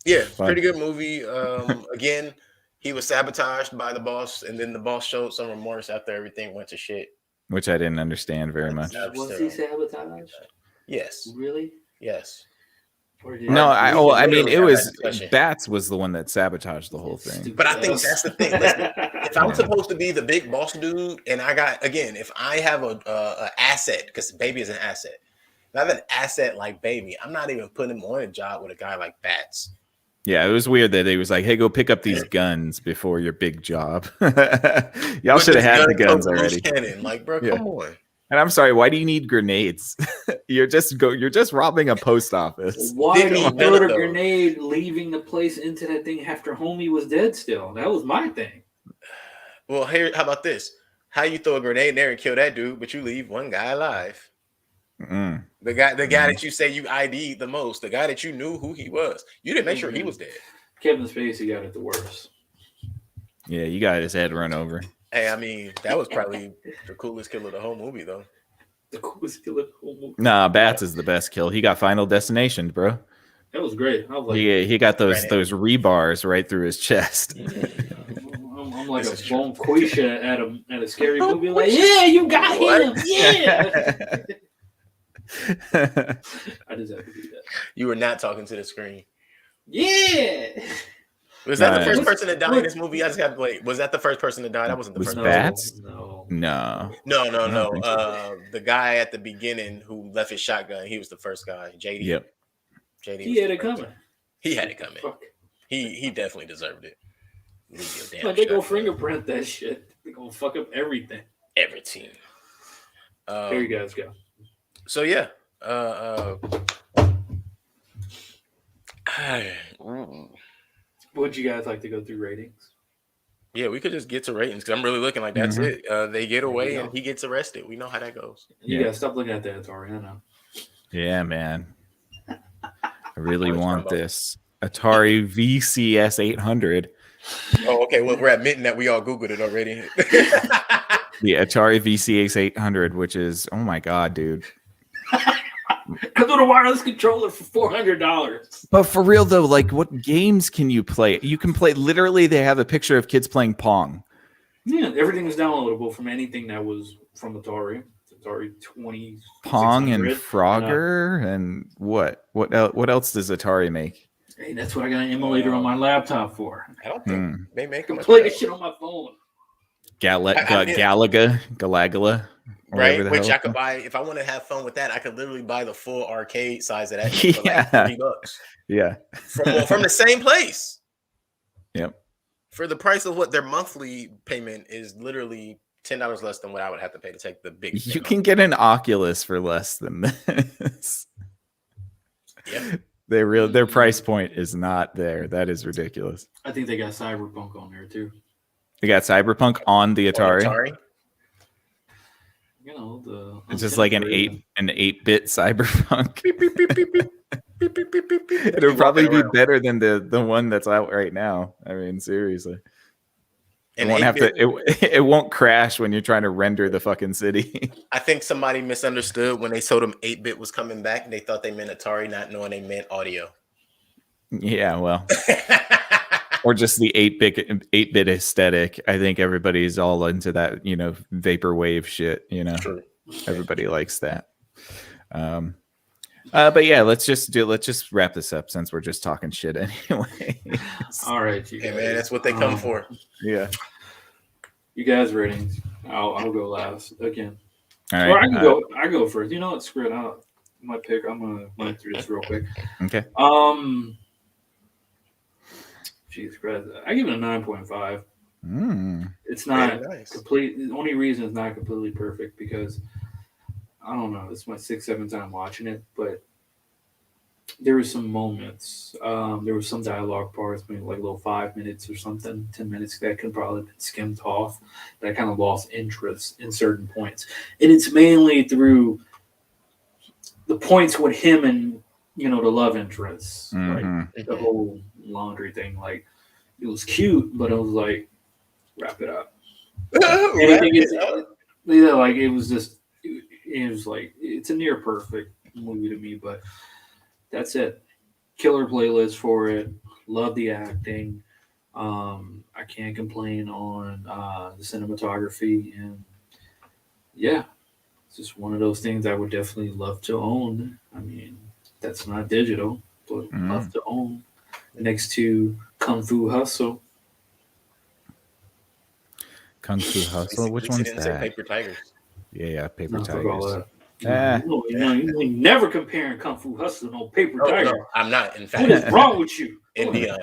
B: Yeah, pretty good movie. Again, he was sabotaged by the boss, and then the boss showed some remorse after everything went to shit.
C: Which I didn't understand very much.
A: Was he sabotaged?
B: Yes.
A: Really?
B: Yes.
C: No, I mean, it was Bats was the one that sabotaged the whole thing.
B: But I think that's the thing. Listen, if I'm supposed to be the big boss dude, and if I have a asset, because Baby is an asset. If I have an asset like Baby, I'm not even putting him on a job with a guy like Bats.
C: Yeah, it was weird that he was like, "Hey, go pick up these guns before your big job." Y'all should have had the guns already.
B: Cannon. Like, bro, come on.
C: And I'm sorry, why do you need grenades? You're just robbing a post office.
A: Why did he throw a grenade leaving the place into that thing after homie was dead still? That was my thing.
B: Well, here, how about this? How you throw a grenade in there and kill that dude, but you leave one guy alive? The guy that you say you ID'd the most, the guy that you knew who he was. You didn't make sure he was dead.
A: Kevin Spacey got it the worst.
C: Yeah, you got his head run over.
B: Hey, I mean, that was probably the coolest kill of the whole movie, though.
A: The coolest kill of the whole movie.
C: Nah, Bats is the best kill. He got Final Destination, bro.
A: That was great. I was like,
C: he got those rebars right through his chest.
A: I'm like a Bone Quisha at a scary movie. Like, yeah, you got him. Yeah. I just have to do that.
B: You were not talking to the screen.
A: Yeah.
B: Was that the first person to die in this movie? I just got to wait. Was that the first person to die? That wasn't the first.
C: Bats?
A: No.
B: The guy at the beginning who left his shotgun, he was the first guy. JD.
C: Yep.
B: JD.
A: He had it coming.
B: He had it coming.
A: Fuck.
B: He definitely deserved it.
A: Like they go fingerprint that shit. They're gonna fuck up everything.
B: Everything.
A: There you guys go.
B: So yeah.
A: Would you guys like to go through ratings?
B: Yeah, we could just get to ratings because I'm really looking like that's it. They get away and he gets arrested. We know how that goes.
A: You gotta stop looking at that, Atari. I know.
C: Yeah, man. I really want this Atari VCS 800.
B: Oh, okay. Well, we're admitting that we all Googled it already.
C: The Atari VCS 800, which is, oh my God, dude.
A: Comes with a wireless controller for $400.
C: But for real though, like what games can you play? You can play, literally they have a picture of kids playing Pong.
A: Yeah, everything is downloadable from anything that was from Atari. Atari 20.
C: Pong and Frogger and what else does Atari make?
A: Hey, that's what I got an emulator on my laptop for.
B: I don't think they make them.
A: Play this shit on my phone.
C: Galaga.
B: Right, which I could buy if I want to have fun with that. I could literally buy the full arcade size of that for like $30.
C: Yeah,
B: from the same place.
C: Yep.
B: For the price of what their monthly payment is, literally $10 less than what I would have to pay to take the big.
C: You can get an Oculus for less than this.
B: Yeah,
C: their price point is not there. That is ridiculous.
A: I think they got Cyberpunk on there too.
C: They got Cyberpunk on the Atari.
A: You know,
C: it's just like an 8-bit Cyberpunk. It'll probably be better than the one that's out right now. I mean, seriously. It won't have to. It won't crash when you're trying to render the fucking city.
B: I think somebody misunderstood when they told them 8-bit was coming back, and they thought they meant Atari, not knowing they meant audio.
C: Yeah, well, or just the 8-bit aesthetic. I think everybody's all into that, vaporwave shit.
B: True.
C: Everybody likes that. But yeah, let's just wrap this up since we're just talking shit anyway.
A: All right,
B: hey man, that's what they come for.
C: Yeah.
A: You guys ratings? I'll go last again.
C: All right.
A: Or I go first. You know what? Screw it out. My pick. I'm gonna run through this real quick.
C: Okay.
A: Jesus Christ. I give it a 9.5. It's not complete. The only reason it's not completely perfect because I don't know. It's my 6th, 7th time watching it, but there were some moments. There was some dialogue parts, maybe like a little 5 minutes or something, 10 minutes that could probably have been skimmed off. That kind of lost interest in certain points, and it's mainly through the points with him and the love interests, like the whole laundry thing. Like it was cute, but it was like wrap it up. Like it was just. It was like it's a near perfect movie to me, but that's it. Killer playlist for it. Love the acting. I can't complain on the cinematography, and yeah, it's just one of those things I would definitely love to own. I mean, that's not digital, but love to own. Next to Kung Fu Hustle.
C: Kung Fu Hustle. Which one's that?
B: Paper Tigers.
C: Yeah, Paper Tigers.
A: You never comparing Kung Fu Hustle to no Paper Tiger.
B: No, I'm not. In fact,
A: what is wrong with you?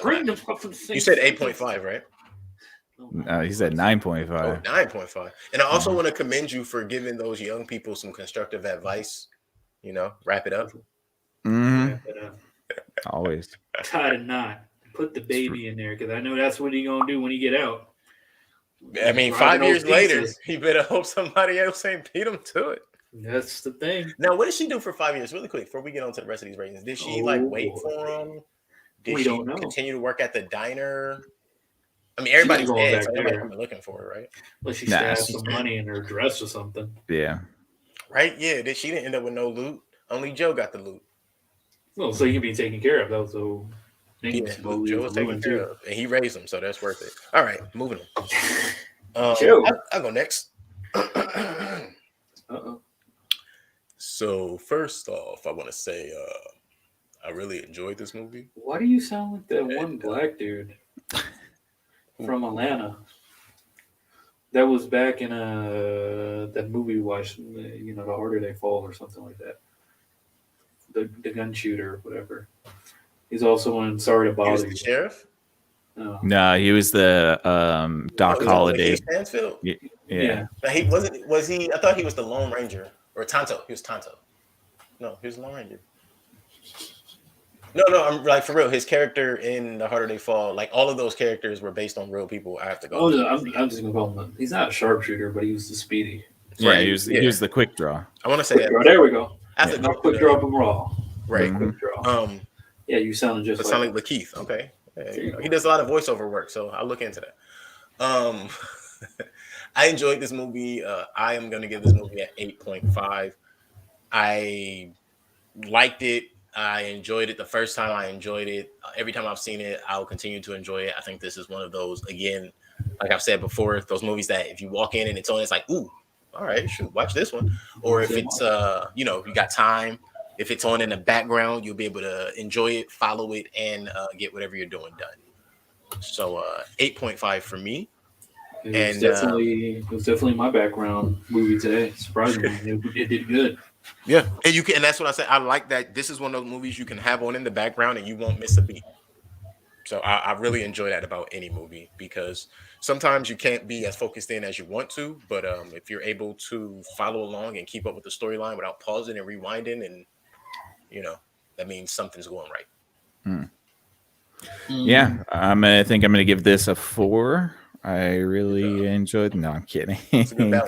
B: Bring them up from the same. You said 8.5, right?
C: No, he said 9.5.
B: 9.5. And I also want to commend you for giving those young people some constructive advice. Wrap it up.
C: Always.
A: Tie a knot. Put the baby in there because I know that's what he's gonna do when he get out.
B: I mean, 5 years later, he better hope somebody else ain't beat him to it.
A: That's the thing.
B: Now, what did she do for 5 years? Really quick, before we get on to the rest of these ratings, did she wait for him? Did she continue to work at the diner? I mean, everybody's dead, so everybody's coming looking for her, right?
A: Well, she stabbed some money in her dress or something.
C: Yeah.
B: Right? Yeah. She didn't end up with no loot. Only Joe got the loot.
A: Well, so you can be taken care of, though. So
B: Joe was taken care of, and he raised him, so that's worth it. All right, moving on. I'll go next. So first off, I want to say I really enjoyed this movie.
A: Why do you sound like that one black dude from Atlanta? That was back in that movie we watched, The Harder They Fall or something like that. The gun shooter or whatever. He's also in Sorry to Bother You.
B: Sheriff?
C: No, he was the Doc Holliday.
B: Stansfield?
C: Yeah.
B: Now, he wasn't. Was he? I thought he was the Lone Ranger or Tonto. He was Tonto. No, he was the Lone Ranger. No, I'm like for real. His character in The Harder They Fall, like all of those characters were based on real people. I have to go.
A: I'm just gonna call him. He's not a sharpshooter, but he was the speedy.
C: Yeah, he was the quick draw.
B: I want to say that.
A: There we go.
B: Quick
A: draw them raw.
B: Right.
A: Quick draw. Yeah, you sounded just
B: like Lakeith. Okay. Yeah, he does a lot of voiceover work, so I'll look into that. I enjoyed this movie. I am going to give this movie an 8.5. I liked it. I enjoyed it the first time. I enjoyed it. Every time I've seen it, I'll continue to enjoy it. I think this is one of those, again, like I've said before, those movies that if you walk in and it's on, it's like, ooh, all right, shoot, watch this one. Or if it's, you got time, if it's on in the background, you'll be able to enjoy it, follow it, and get whatever you're doing done. So 8.5 for me.
A: It was definitely my background movie today. Surprisingly, it did good.
B: Yeah, and that's what I said. I like that. This is one of those movies you can have on in the background and you won't miss a beat. So I really enjoy that about any movie, because sometimes you can't be as focused in as you want to, but if you're able to follow along and keep up with the storyline without pausing and rewinding, and that means something's going right.
C: Yeah, I think I'm gonna give this a 4. I really enjoyed. No, I'm kidding.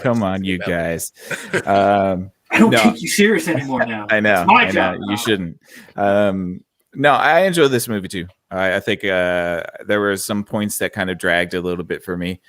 C: Come on, you guys.
A: I don't take you serious anymore now.
C: I know.
A: It's my job.
C: You shouldn't. No, I enjoyed this movie too. I think there were some points that kind of dragged a little bit for me,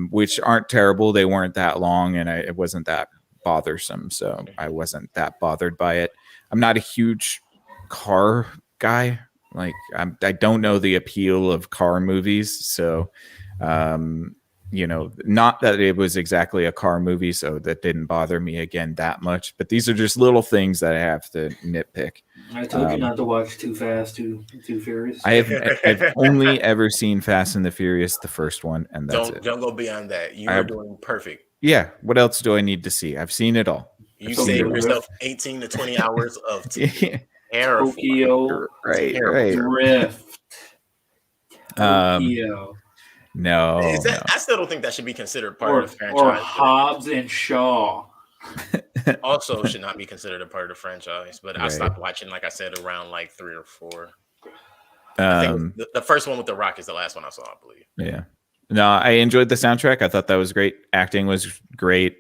C: which aren't terrible. They weren't that long, and it wasn't that bothersome, so I wasn't that bothered by it. I'm not a huge car guy. Like I don't know the appeal of car movies, so not that it was exactly a car movie, so that didn't bother me again that much. But these are just little things that I have to nitpick.
A: I told you not to watch Too Fast, Too Furious.
C: I've only ever seen Fast and the Furious, the first one, and that's it.
B: Don't go beyond that. You are doing perfect.
C: Yeah. What else do I need to see? I've seen it all.
B: You save yourself 18 to 20 hours of TV.
A: Tokyo,
C: right.
A: Drift.
C: No.
B: I still don't think that should be considered part of the franchise.
A: Or Hobbs and Shaw.
B: Also should not be considered a part of the franchise, but I stopped watching, like I said, around like 3 or 4. I think the first one with The Rock is the last one I saw, I believe.
C: Yeah. No, I enjoyed the soundtrack. I thought that was great. Acting was great.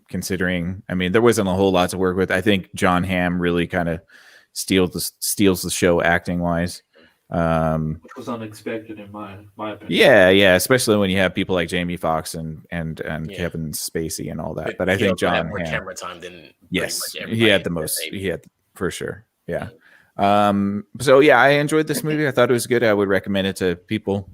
C: Considering, there wasn't a whole lot to work with. I think John Hamm really kind of steals the show acting wise.
A: Which was unexpected in my opinion.
C: Yeah, especially when you have people like Jamie Foxx and Kevin Spacey and all that. But I think John
B: had more camera time than
C: he had the most. He had for sure. Yeah. So yeah, I enjoyed this movie. I thought it was good. I would recommend it to people.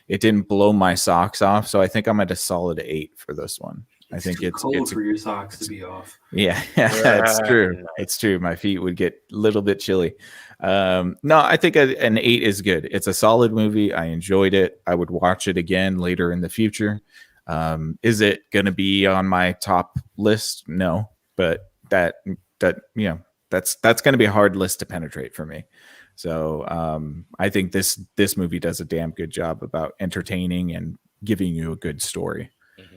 C: It didn't blow my socks off, so I think I'm at a solid 8 for this one. I think it's
A: cold for your socks to be off.
C: Yeah, that's true. Nice. It's true. My feet would get a little bit chilly. No, I think an 8 is good. It's a solid movie. I enjoyed it. I would watch it again later in the future. Is it going to be on my top list? No, but that's going to be a hard list to penetrate for me. So I think this movie does a damn good job about entertaining and giving you a good story.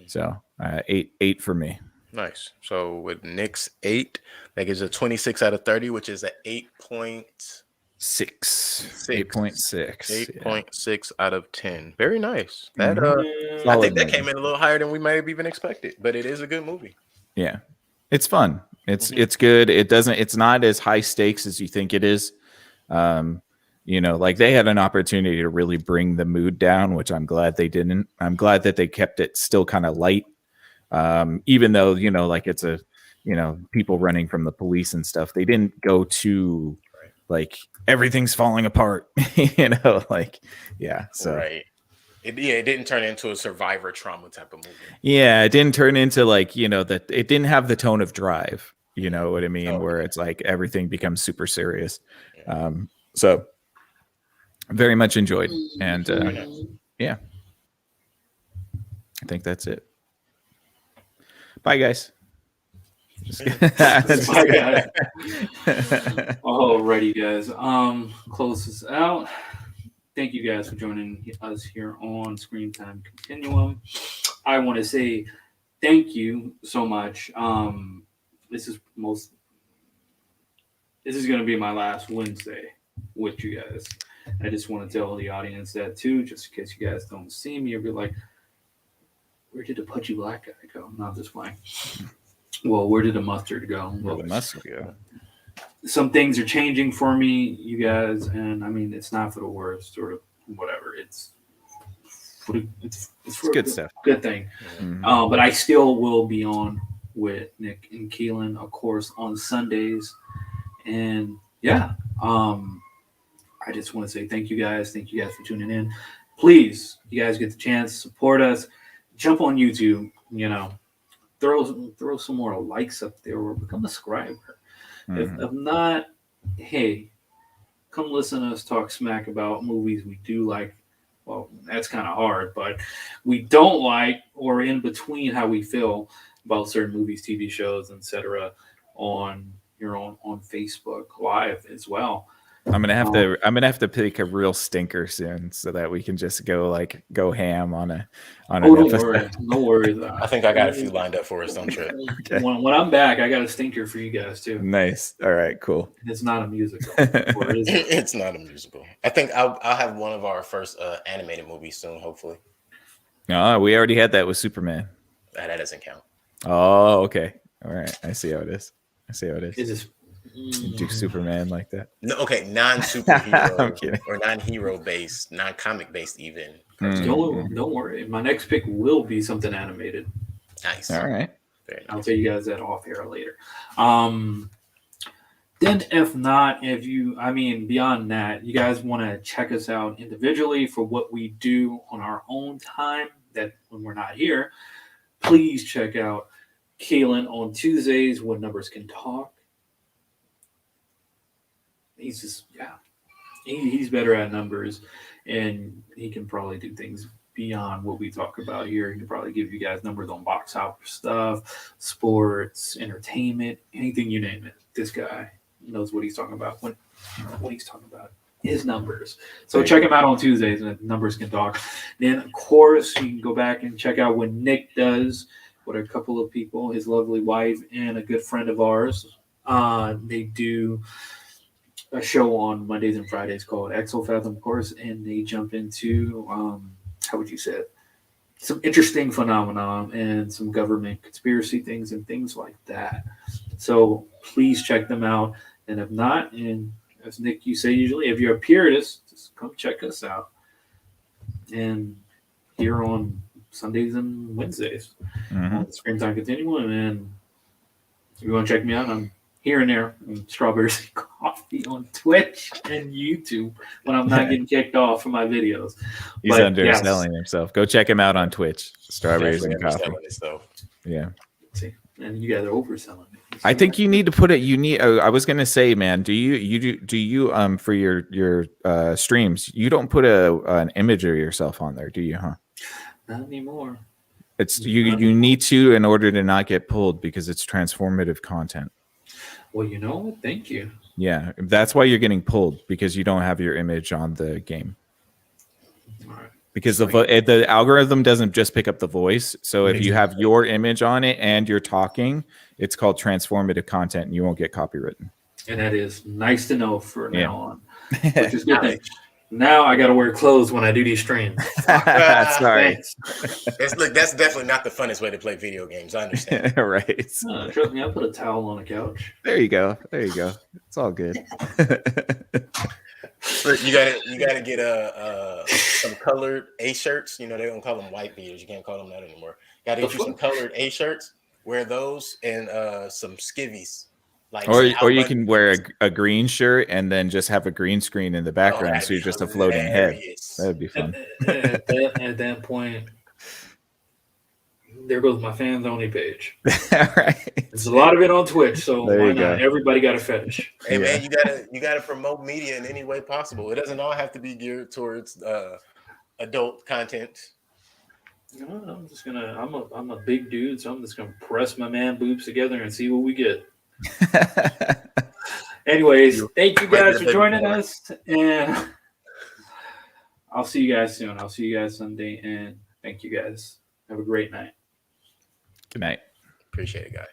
C: So 8 for me.
B: Nice. So with Nick's 8, that gives a 26 out of 30, which is an 8.6. 8.6 out of 10. Very nice. That I think that came in a little higher than we might have even expected, but it is a good movie.
C: Yeah. It's fun. It's good. It's not as high stakes as you think it is. Like they had an opportunity to really bring the mood down, which I'm glad they didn't. I'm glad that they kept it still kind of light. Even though, like it's people running from the police and stuff, they didn't go to like everything's falling apart, So
B: right. It didn't turn into a survivor trauma type of movie.
C: Yeah. It didn't turn into like, that it didn't have the tone of Drive, you know what I mean? Where it's like everything becomes super serious. Yeah. So very much enjoyed. And yeah, I think that's it. Bye, guys.
A: Bye, guys. Alrighty, guys. Close this out. Thank you guys for joining us here on Screen Time Continuum. I want to say thank you so much. This is going to be my last Wednesday with you guys. I just want to tell the audience that too, just in case you guys don't see me, you'll be like, where did the pudgy black guy go? Not this way. Well, where did the mustard go?
C: Where did the mustard go?
A: Some things are changing for me, you guys, and it's not for the worst or whatever. It's for
C: good stuff.
A: Good thing.
C: Mm-hmm.
A: But I still will be on with Nick and Keelan, of course, on Sundays. And yeah, I just want to say thank you guys. Thank you guys for tuning in. Please, you guys get the chance to support us. Jump on YouTube, throw some more likes up there or become a subscriber. Mm-hmm. If not, hey, come listen to us talk smack about movies we do like well, that's kind of hard, but we don't like or in between how we feel about certain movies, TV shows, etc. on on Facebook Live as well.
C: I'm gonna have to pick a real stinker soon so that we can just go ham on an
A: don't
C: episode.
A: worry, no worries.
B: I think I got a few lined up for us on trip.
C: Okay.
A: When I'm back, I got a stinker for you guys too.
C: Nice. All right. Cool.
A: It's not a musical, or is it?
B: It's not a musical. I think I'll have one of our first animated movies soon, hopefully.
C: No, we already had that with Superman.
B: That doesn't count.
C: Oh, okay. All right. I see how it is.
A: Is this
C: Do Superman like that?
B: No, okay,
C: I'm
B: non-superhero
C: kidding.
B: or non-hero based, non-comic based even.
A: Don't worry. My next pick will be something animated.
B: Nice.
C: All right.
B: Very nice.
A: I'll tell you guys that off air later. Then if not, beyond that, you guys want to check us out individually for what we do on our own time, that when we're not here, please check out Kalen on Tuesdays when numbers can talk. He's just, he's better at numbers, and he can probably do things beyond what we talk about here. He can probably give you guys numbers on box office stuff, sports, entertainment, anything you name it. This guy knows what he's talking about when he's talking about his numbers. So check him out on Tuesdays and Numbers Can Talk. Then, of course, you can go back and check out what Nick does with a couple of people, his lovely wife and a good friend of ours. They do a show on Mondays and Fridays called Exofathom, of course, and they jump into, how would you say it? Some interesting phenomenon and some government conspiracy things and things like that. So please check them out. And if not, and as Nick, you say usually, if you're a purist, just come check us out. And here on Sundays and Wednesdays on Screen Time Continuum. And if you want to check me out, I'm here and there on Strawberries and Coffee on Twitch and YouTube when I'm not getting kicked off for my videos.
C: He's underselling himself. Go check him out on Twitch. Strawberries and Coffee. Yeah.
A: See, and you guys are overselling it.
C: I think you need to put it. You need. I was gonna say, man. Do you for your streams? You don't put an image of yourself on there, do you? Huh?
A: Not anymore.
C: It's you need to in order to not get pulled because it's transformative content.
A: Well, you know what? Thank you.
C: Yeah, that's why you're getting pulled because you don't have your image on the game.
A: All right.
C: Because the algorithm doesn't just pick up the voice. So if you have your image on it and you're talking, it's called transformative content, and you won't get copywritten.
A: And that is nice to know for now on. Which is good thing. Now I got to wear clothes when I do these streams.
C: Sorry.
B: Look, that's definitely not the funnest way to play video games. I understand.
C: Right.
A: Trust me, I put a towel on a couch.
C: There you go. It's all good.
B: You gotta get some colored A shirts. You know they don't call them white beaters. You can't call them that anymore. Got to get you some colored A shirts. Wear those and some skivvies. Like
C: or you can wear a green shirt and then just have a green screen in the background, so you're just a floating head. That'd be fun.
A: At that point, there goes my fans only page.
C: All right.
A: There's a lot of it on Twitch, so why not?
C: Go.
A: Everybody got a fetish.
B: Hey man, you gotta promote media in any way possible. It doesn't all have to be geared towards adult content.
A: You know, I'm a big dude, so I'm just gonna press my man boobs together and see what we get. Anyways, thank you guys for joining us, and I'll see you guys soon. I'll see you guys Sunday, and thank you guys. Have a great night.
C: Good night.
B: Appreciate it, guys.